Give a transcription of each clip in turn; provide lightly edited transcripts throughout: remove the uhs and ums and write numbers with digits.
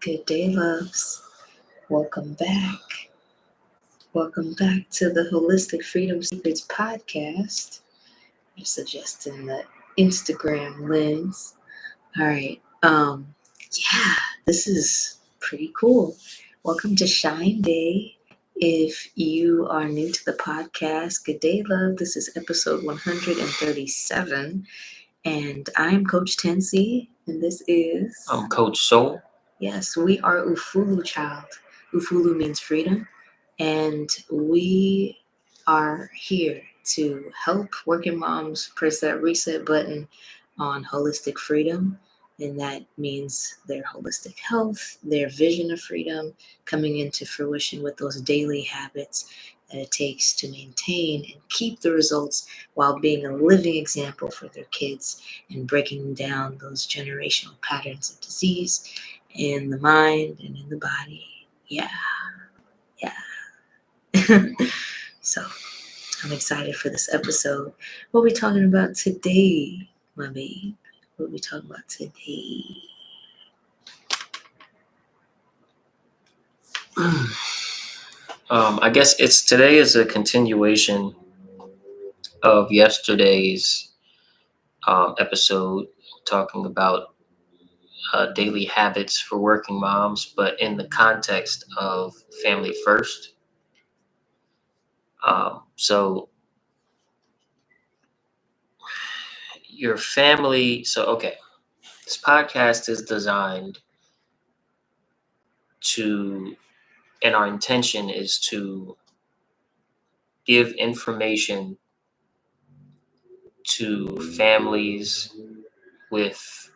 Good day, loves. Welcome back. Welcome back to the Holistic Freedom Secrets podcast. I'm suggesting the Instagram lens. All right. This is pretty cool. Welcome to Shine Day. If you are new to the podcast, good day, love. This is episode 137. And I'm Coach Tensi, and this is... I'm Coach Soul. Yes, we are Ufulu Child. Ufulu means freedom, and we are here to help working moms press that reset button on holistic freedom, and that means their holistic health, their vision of freedom coming into fruition with those daily habits that it takes to maintain and keep the results while being a living example for their kids and breaking down those generational patterns of disease in the mind and in the body. Yeah. So I'm excited for this episode. What are we talking about today, my babe? What are we talking about today? I guess today is a continuation of yesterday's episode talking about daily habits for working moms, but in the context of family first. So your family. This podcast is designed to, and our intention is to give information to families with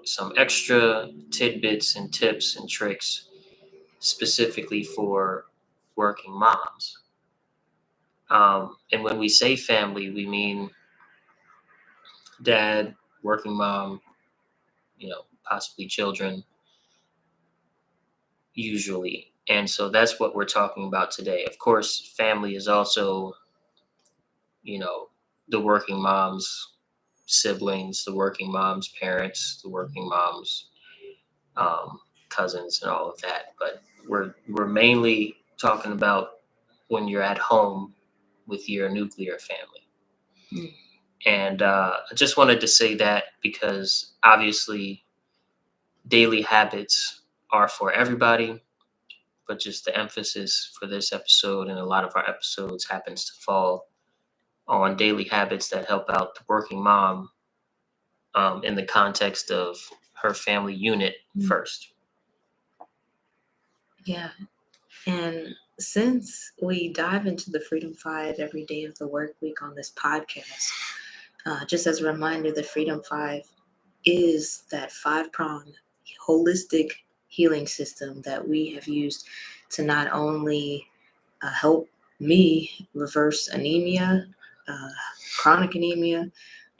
some extra tidbits and tips and tricks specifically for working moms. And when we say family, we mean dad, working mom, possibly children, usually. And so that's what we're talking about today. Of course, family is also, the working mom's siblings, the working mom's parents, the working mom's cousins and all of that. But we're mainly talking about when you're at home with your nuclear family. Mm. And I just wanted to say that because obviously daily habits are for everybody, but just the emphasis for this episode and a lot of our episodes happens to fall on daily habits that help out the working mom in the context of her family unit first. Yeah. And since we dive into the Freedom 5 every day of the work week on this podcast, just as a reminder, the Freedom 5 is that 5-pronged holistic healing system that we have used to not only help me reverse anemia, chronic anemia,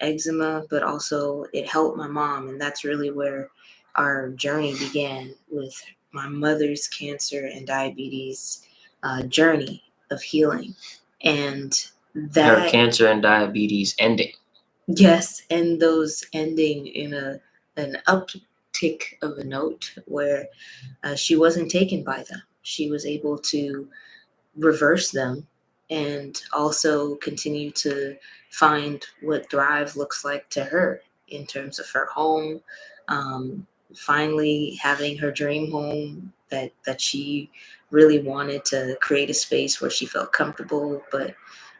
eczema, but also it helped my mom. And that's really where our journey began, with my mother's cancer and diabetes journey of healing. And that her cancer and diabetes ending. Yes, and those ending in an uptick of a note where she wasn't taken by them. She was able to reverse them and also continue to find what thrive looks like to her in terms of her home, finally having her dream home that she really wanted, to create a space where she felt comfortable. But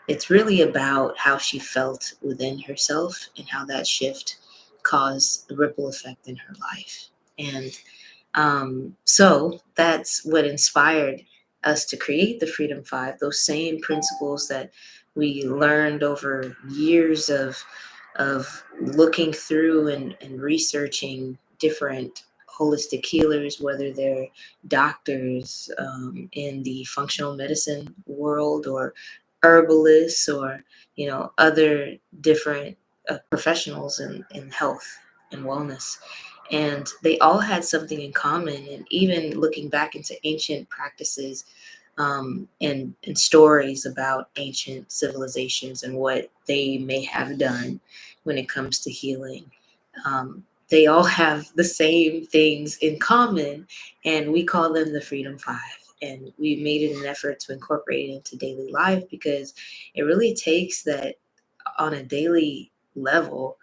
it's really about how she felt within herself and how that shift caused a ripple effect in her life. And so that's what inspired us to create the Freedom 5, those same principles that we learned over years of looking through and researching different holistic healers, whether they're doctors in the functional medicine world, or herbalists, or other different professionals in health and wellness. And they all had something in common. And even looking back into ancient practices and stories about ancient civilizations and what they may have done when it comes to healing, they all have the same things in common, and we call them the Freedom Five. And we made it an effort to incorporate it into daily life because it really takes that on a daily level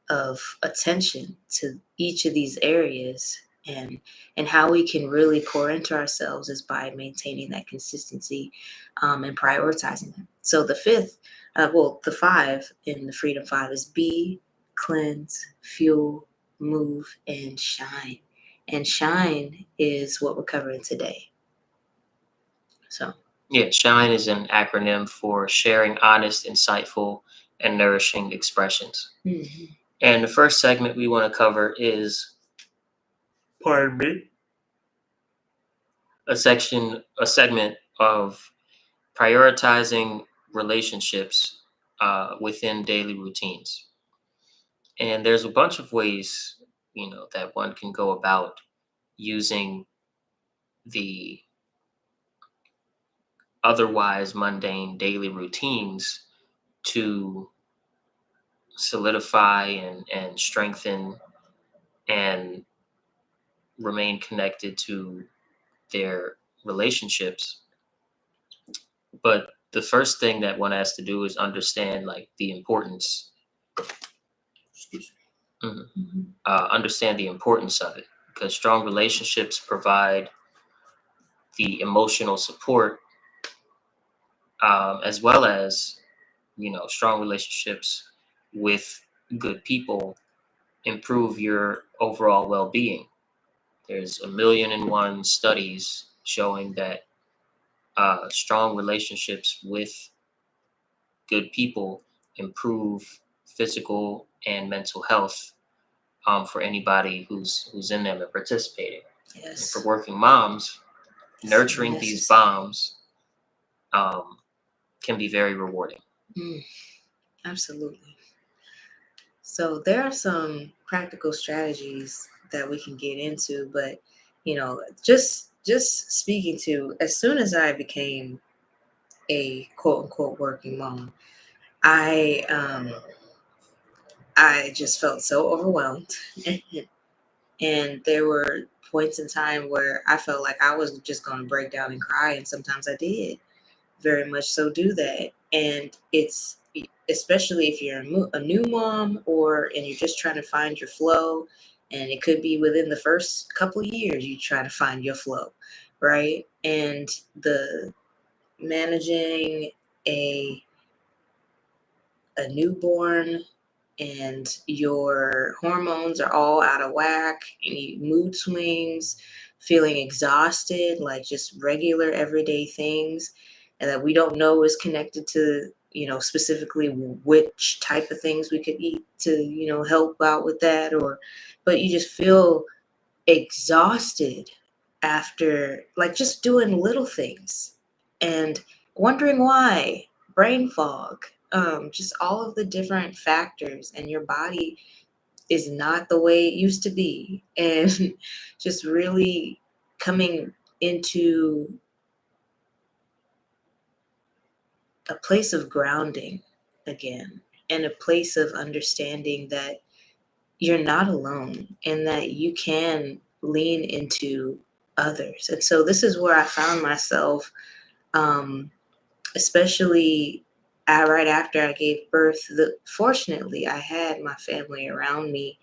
of attention to each of these areas, and how we can really pour into ourselves is by maintaining that consistency, and prioritizing them. So the fifth, the five in the Freedom Five is be, cleanse, fuel, move, and shine. And shine is what we're covering today. So Yeah, SHINE is an acronym for sharing honest, insightful, and nourishing expressions. mhm. And the first segment we want to cover is, pardon me, a segment of prioritizing relationships within daily routines. And there's a bunch of ways, that one can go about using the otherwise mundane daily routines to solidify and strengthen and remain connected to their relationships. But the first thing that one has to do is understand like the importance. Excuse me. Mhm. Understand the importance of it, because strong relationships provide the emotional support, as well as strong relationships with good people improve your overall well-being. There's a million and one studies showing that strong relationships with good people improve physical and mental health, for anybody who's in them and participating. And for Yes. working moms, So nurturing these necessary. bombs um, can be very rewarding. Mm, absolutely. So there are some practical strategies that we can get into, but just speaking to, as soon as I became a quote unquote working mom, I I just felt so overwhelmed, and there were points in time where I felt like I was just going to break down and cry, and sometimes I did very much so do that. And it's especially if you're a new mom, and you're just trying to find your flow, and it could be within the first couple of years you try to find your flow, right? And the managing a a newborn, and your hormones are all out of whack, any mood swings, feeling exhausted, like just regular everyday things, and that we don't know is connected to, specifically which type of things we could eat to, help out with that, but you just feel exhausted after like just doing little things and wondering why, brain fog, just all of the different factors, and your body is not the way it used to be, and just really coming into a place of grounding again, and a place of understanding that you're not alone and that you can lean into others. And so this is where I found myself, um, especially right after I gave birth. Fortunately, I had my family around me,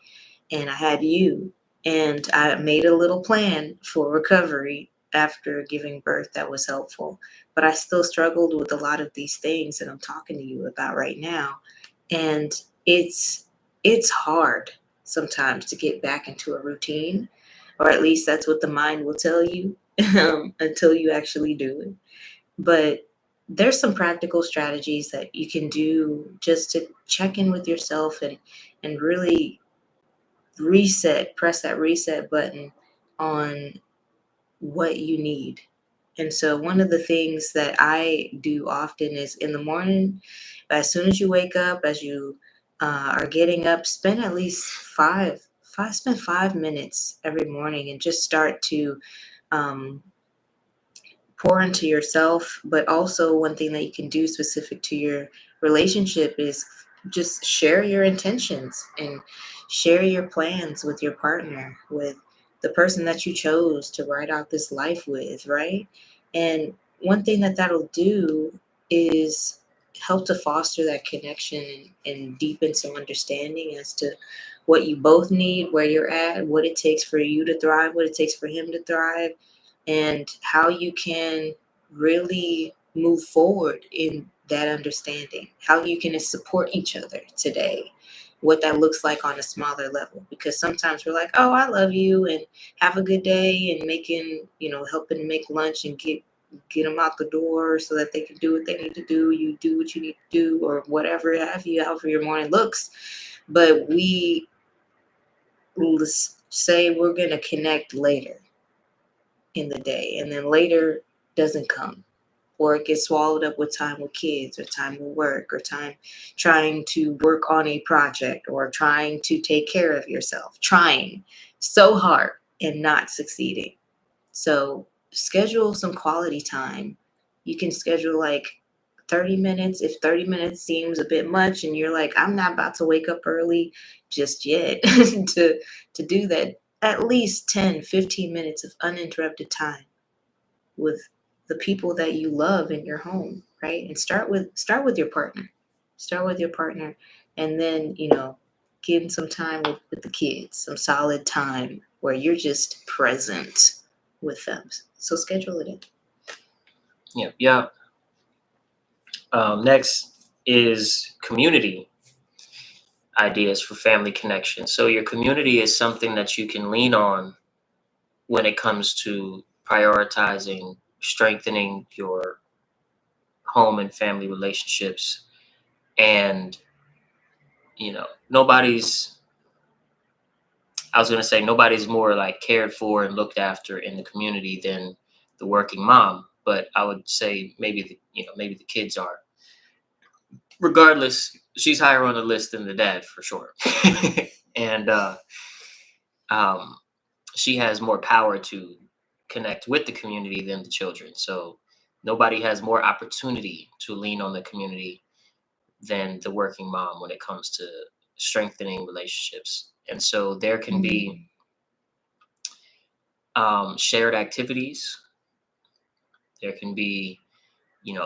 and I had you, and I made a little plan for recovery after giving birth that was helpful. But I still struggled with a lot of these things that I'm talking to you about right now, and it's hard sometimes to get back into a routine, or at least that's what the mind will tell you, until you actually do it. But there's some practical strategies that you can do just to check in with yourself, and really press that reset button on what you need. And so one of the things that I do often is in the morning, as soon as you wake up, as you are getting up, spend at least spend 5 minutes every morning, and just start to um, pour into yourself. But also, one thing that you can do specific to your relationship is just share your intentions, and share your plans with your partner, with the person that you chose to write out this life with, right? And one thing that that'll do is help to foster that connection and deepen some understanding as to what you both need, where you're at, what it takes for you to thrive, what it takes for him to thrive, and how you can really move forward in that understanding, how you can support each other today, what that looks like on a smaller level. Because sometimes we're like, oh, I love you and have a good day, and making, helping make lunch and get them out the door so that they can do what they need to do. You do what you need to do, or whatever have you, however your morning looks. But let's say we're going to connect later in the day, and then later doesn't come, or it gets swallowed up with time with kids, or time with work, or time trying to work on a project, or trying to take care of yourself, trying so hard and not succeeding. So schedule some quality time. You can schedule like 30 minutes. If 30 minutes seems a bit much and you're like, I'm not about to wake up early just yet to do that, at least 10, 15 minutes of uninterrupted time with the people that you love in your home, right? And start with your partner. Start with your partner, and then, give them some time with the kids, some solid time where you're just present with them. So schedule it in. Yeah, yeah. Next is community ideas for family connection. So your community is something that you can lean on when it comes to prioritizing, strengthening your home and family relationships. And, nobody's, I was going to say, nobody's more like cared for and looked after in the community than the working mom. But I would say maybe the kids are. Regardless, she's higher on the list than the dad for sure. And um, she has more power to connect with the community than the children. So nobody has more opportunity to lean on the community than the working mom when it comes to strengthening relationships. And so there can be shared activities. There can be,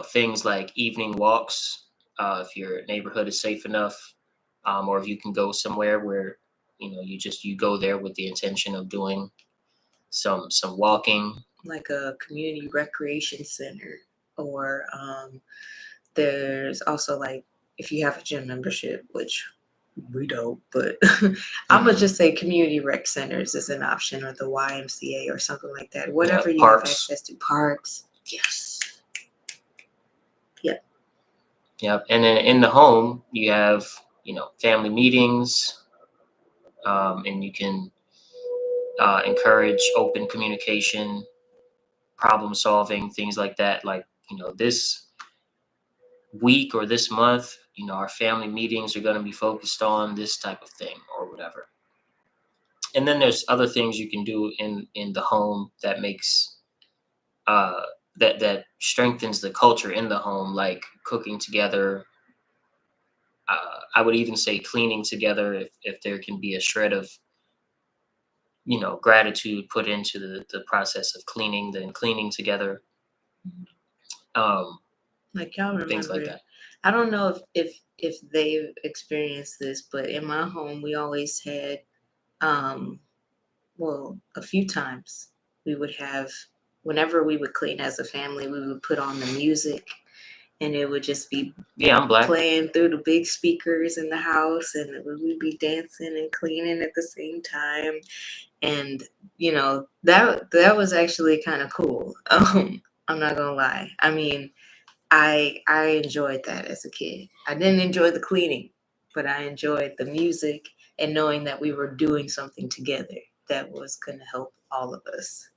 things like evening walks, if your neighborhood is safe enough, or if you can go somewhere where, you go there with the intention of doing some walking. Like a community recreation center, or there's also, like, if you have a gym membership, which we don't, but I'm gonna just say community rec centers is an option, or the YMCA or something like that. Whatever you have Parks. access to. Parks. Yes. Yep. Yep. And then in the home, you have, family meetings, and you can encourage open communication, problem solving, things like that. Like, this week or this month, our family meetings are going to be focused on this type of thing or whatever. And then there's other things you can do in the home that makes uh, that strengthens the culture in the home, like cooking together. I would even say cleaning together, if there can be a shred of gratitude put into the process of cleaning, then cleaning together. Like, y'all Things like remember, that. I don't know if they've experienced this, but in my home we always had, well, a few times we would have, whenever we would clean as a family, we would put on the music, and it would just be I'm black. playing through the big speakers in the house, and we'd be dancing and cleaning at the same time. And that was actually kind of cool. I'm not gonna lie. I mean, I enjoyed that as a kid. I didn't enjoy the cleaning, but I enjoyed the music and knowing that we were doing something together that was going to help all of us.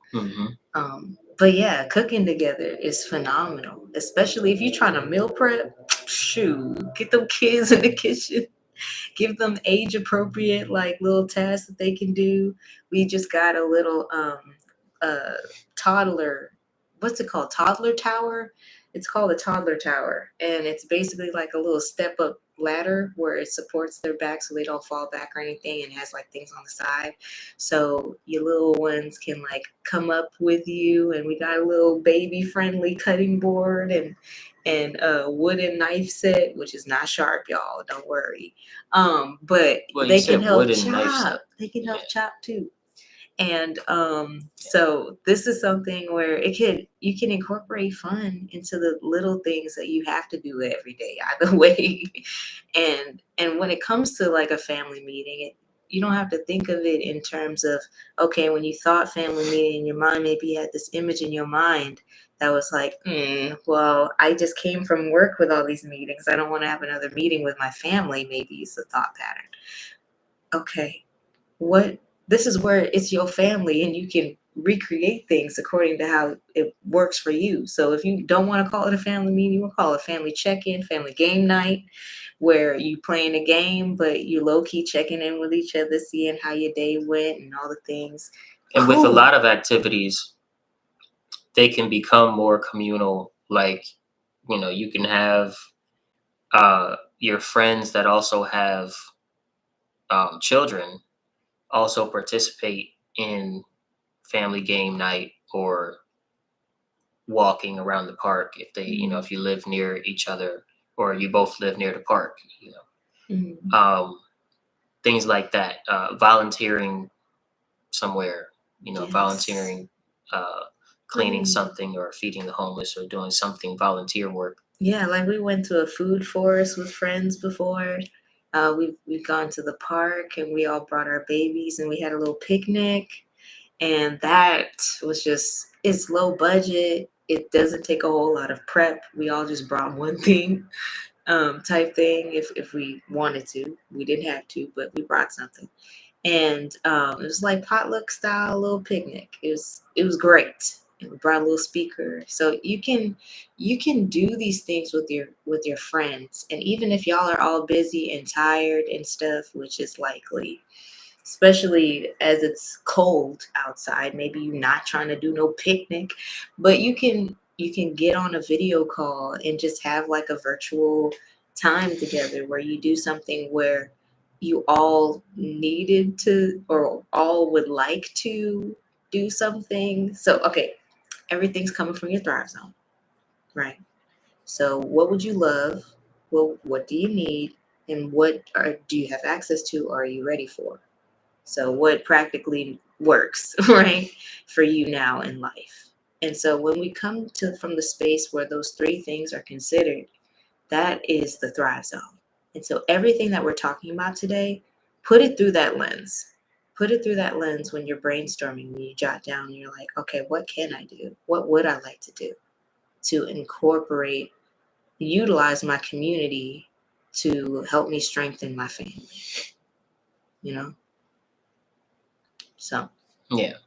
But yeah, cooking together is phenomenal, especially if you're trying to meal prep. Shoot, get them kids in the kitchen. Give them age appropriate, like, little tasks that they can do. We just got a little toddler, what's it called? Toddler tower. It's called a toddler tower, and it's basically like a little step up ladder where it supports their back so they don't fall back or anything, and has like things on the side. So your little ones can like come up with you, and we got a little baby friendly cutting board and a wooden knife set, which is not sharp, y'all. Don't worry. But Well, you they can said help wooden knife set. chop. They can help Yeah. chop too. And so this is something where you can incorporate fun into the little things that you have to do every day either way. And when it comes to like a family meeting, you don't have to think of it in terms of, okay, when you thought family meeting in your mind, maybe you had this image in your mind that was like, well, I just came from work with all these meetings, I don't want to have another meeting with my family. Maybe it's a thought pattern. Okay, what this is where it's your family and you can recreate things according to how it works for you. So if you don't want to call it a family meeting, we'll call it family check-in, family game night, where you playing a game but you low-key checking in with each other, seeing how your day went and all the things. And with a Cool. lot of activities, they can become more communal. Like, you can have your friends that also have children also participate in family game night or walking around the park if they, if you live near each other or you both live near the park, Mhm. things like that. Volunteering somewhere, Yes. volunteering, cleaning Mm. something or feeding the homeless or doing something volunteer work. Yeah, like we went to a food forest with friends before. We've gone to the park and we all brought our babies and we had a little picnic, and that was just, it's low budget. It doesn't take a whole lot of prep. We all just brought one thing, type thing. If we wanted to, we didn't have to, but we brought something, and it was like potluck style little picnic. It was great. And we brought a little speaker, so you can do these things with your friends, and even if y'all are all busy and tired and stuff, which is likely, especially as it's cold outside. Maybe you're not trying to do no picnic, but you can get on a video call and just have like a virtual time together where you do something where you all needed to or all would like to do something. So okay, everything's coming from your Thrive Zone, right? So what would you love? Well, what do you need? And do you have access to or are you ready for? So, what practically works, right, for you now in life? And so, when we come to from the space where those three things are considered, that is the Thrive Zone. And so, everything that we're talking about today, put it through that lens. Put it through that lens when you're brainstorming, when you jot down, and you're like, okay, what can I do? What would I like to do to incorporate, utilize my community to help me strengthen my family? You know? So. Yeah.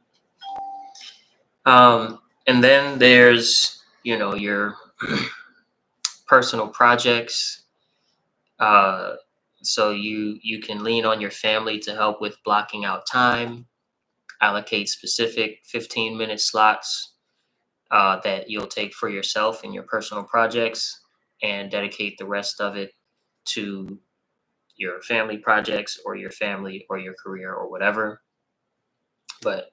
And then there's, your personal projects. So you can lean on your family to help with blocking out time, allocate specific 15-minute slots that you'll take for yourself and your personal projects, and dedicate the rest of it to your family projects or your family or your career or whatever. But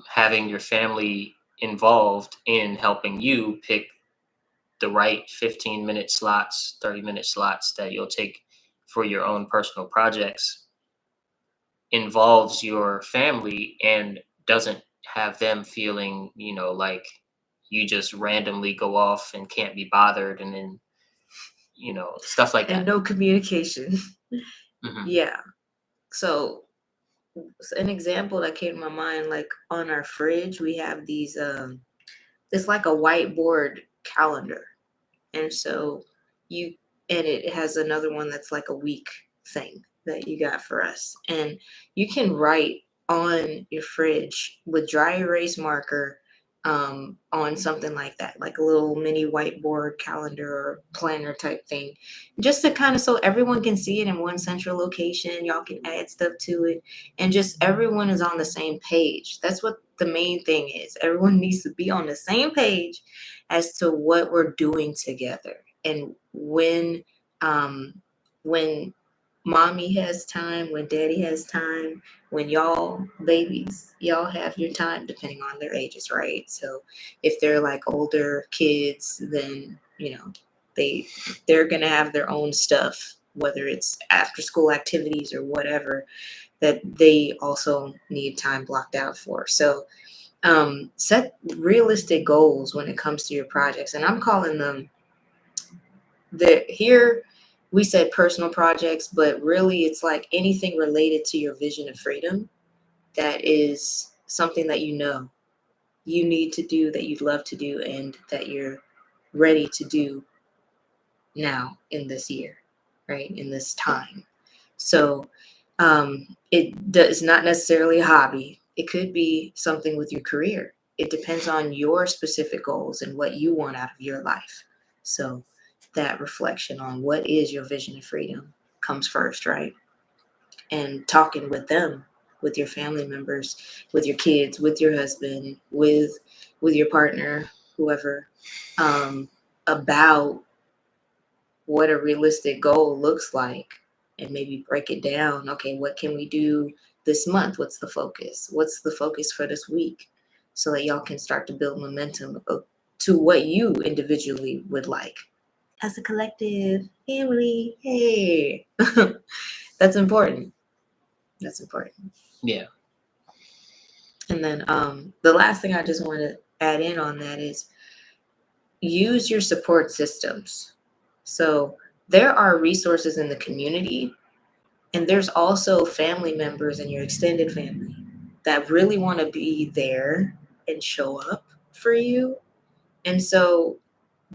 having your family involved in helping you pick the right 15-minute slots, 30-minute slots that you'll take for your own personal projects involves your family and doesn't have them feeling, like you just randomly go off and can't be bothered and then, stuff like And that. no communication. Hmm. Yeah. So an example that came to my mind, like on our fridge, we have these it's like a whiteboard calendar. And so you and it has another one that's like a week thing that you got for us. And you can write on your fridge with dry erase marker, on something like that, like a little mini whiteboard calendar or planner type thing, just to kind of so everyone can see it in one central location. Y'all can add stuff to it, and just everyone is on the same page. That's what the main thing is. Everyone needs to be on the same page as to what we're doing together. And when When mommy has time, when daddy has time, when y'all babies, y'all have your time depending on their ages, right? So if they're like older kids, then they're gonna have their own stuff, whether it's after school activities or whatever that they also need time blocked out for. So set realistic goals when it comes to your projects, and I'm calling them here we said personal projects, but really it's like anything related to your vision of freedom that is something that you need to do, that you'd love to do, and that you're ready to do now in this year, right? In this time. So it's not necessarily a hobby. It could be something with your career. It depends on your specific goals and what you want out of your life. So that reflection on what is your vision of freedom comes first, right? And talking with them, with your family members, with your kids, with your husband, with your partner, whoever, about what a realistic goal looks like, and maybe break it down. Okay, what can we do this month? What's the focus? What's the focus for this week? So that y'all can start to build momentum to what you individually would like. As a collective family, hey, that's important. That's important. Yeah. And then the last thing I just want to add in on that is use your support systems. So there are resources in the community, and there's also family members in your extended family that really want to be there and show up for you. And so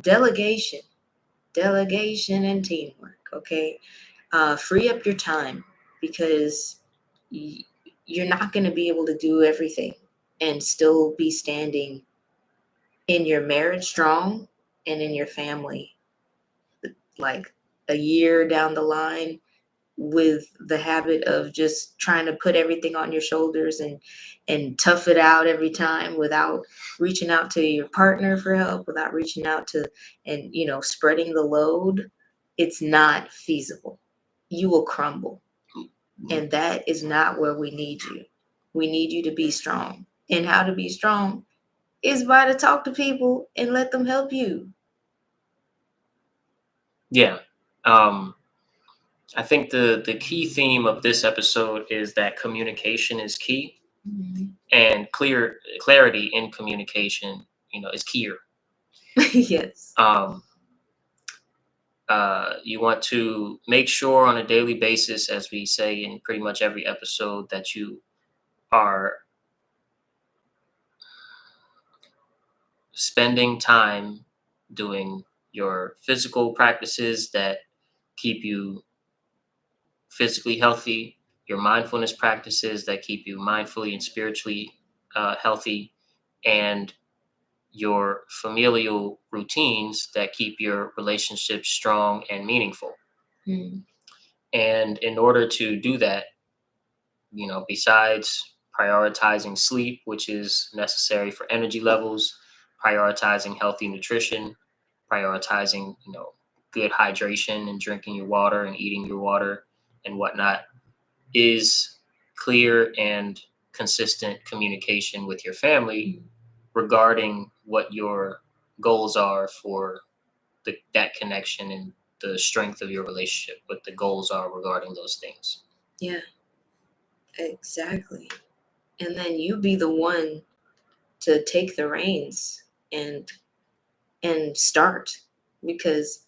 delegation, delegation and teamwork, okay? Free up your time, because you're not going to be able to do everything and still be standing in your marriage strong and in your family like a year down the line with the habit of just trying to put everything on your shoulders and tough it out every time without reaching out to your partner for help, without reaching out to and spreading the load. It's not feasible. You will crumble, and that is not where we need you. We need you to be strong, and how to be strong is by to talk to people and let them help you. Yeah. I think the key theme of this episode is that communication is key, and clarity in communication, is key. Yes. You want to make sure on a daily basis, as we say in pretty much every episode, that you are spending time doing your physical practices that keep you physically healthy, your mindfulness practices that keep you mindfully and spiritually healthy, and your familial routines that keep your relationships strong and meaningful. And in order to do that, besides prioritizing sleep, which is necessary for energy levels, prioritizing healthy nutrition, prioritizing, good hydration and drinking your water and eating your water and whatnot, is clear and consistent communication with your family regarding what your goals are for that connection and the strength of your relationship, what the goals are regarding those things. Yeah, exactly. And then you be the one to take the reins and start, because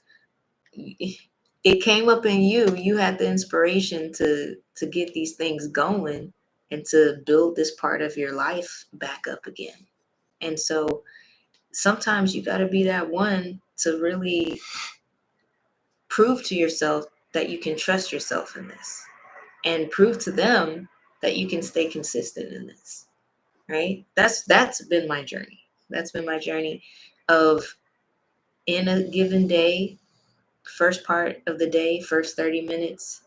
it came up in you. You had the inspiration to get these things going and to build this part of your life back up again. And so sometimes you got to be that one to really prove to yourself that you can trust yourself in this, and prove to them that you can stay consistent in this, right? That's been my journey. That's been my journey of, in a given day, first part of the day, first 30 minutes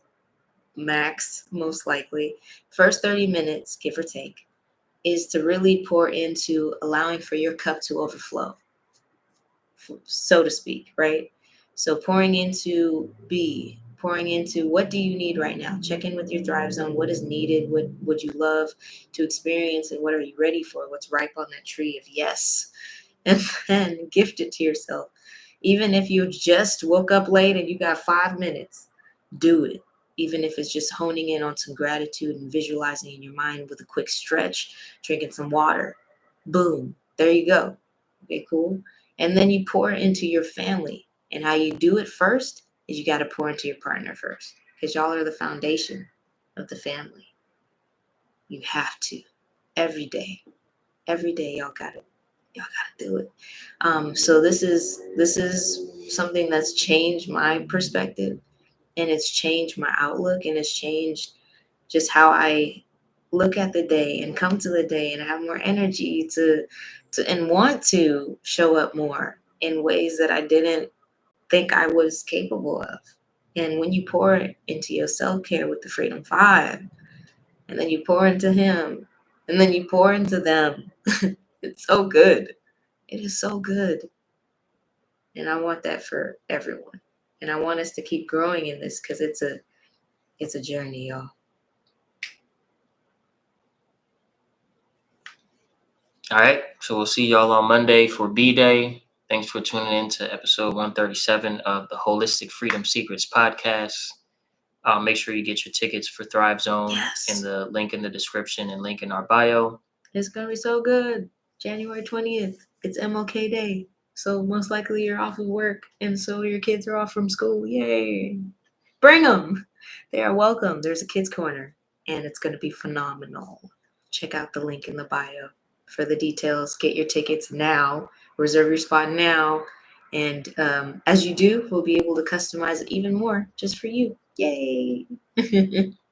max, most likely, first 30 minutes, give or take, is to really pour into allowing for your cup to overflow, so to speak, right? So pouring into B, pouring into what do you need right now? Check in with your Thrive Zone. What is needed? What would you love to experience? And what are you ready for? What's ripe on that tree of yes? And then gift it to yourself. Even if you just woke up late and you got 5 minutes, do it. Even if it's just honing in on some gratitude and visualizing in your mind with a quick stretch, drinking some water. Boom. There you go. Okay, cool. And then you pour into your family. And how you do it first is you got to pour into your partner first because y'all are the foundation of the family. You have to every day. Every day y'all gotta do it. So this is something that's changed my perspective, and it's changed my outlook, and it's changed just how I look at the day and come to the day and have more energy to and want to show up more in ways that I didn't think I was capable of. And when you pour into your self-care with the Freedom Five, and then you pour into him, and then you pour into them, it's so good. It is so good. And I want that for everyone. And I want us to keep growing in this because it's a journey, y'all. All right. So we'll see y'all on Monday for B Day. Thanks for tuning in to episode 137 of the Holistic Freedom Secrets podcast. Make sure you get your tickets for Thrive Zone in the link in the description and link in our bio. It's going to be so good. January 20th. It's MLK Day. So most likely you're off of work and so your kids are off from school. Yay. Bring them. They are welcome. There's a kids corner and it's going to be phenomenal. Check out the link in the bio for the details. Get your tickets now. Reserve your spot now. And as you do, we'll be able to customize it even more just for you. Yay.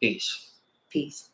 Peace. Peace.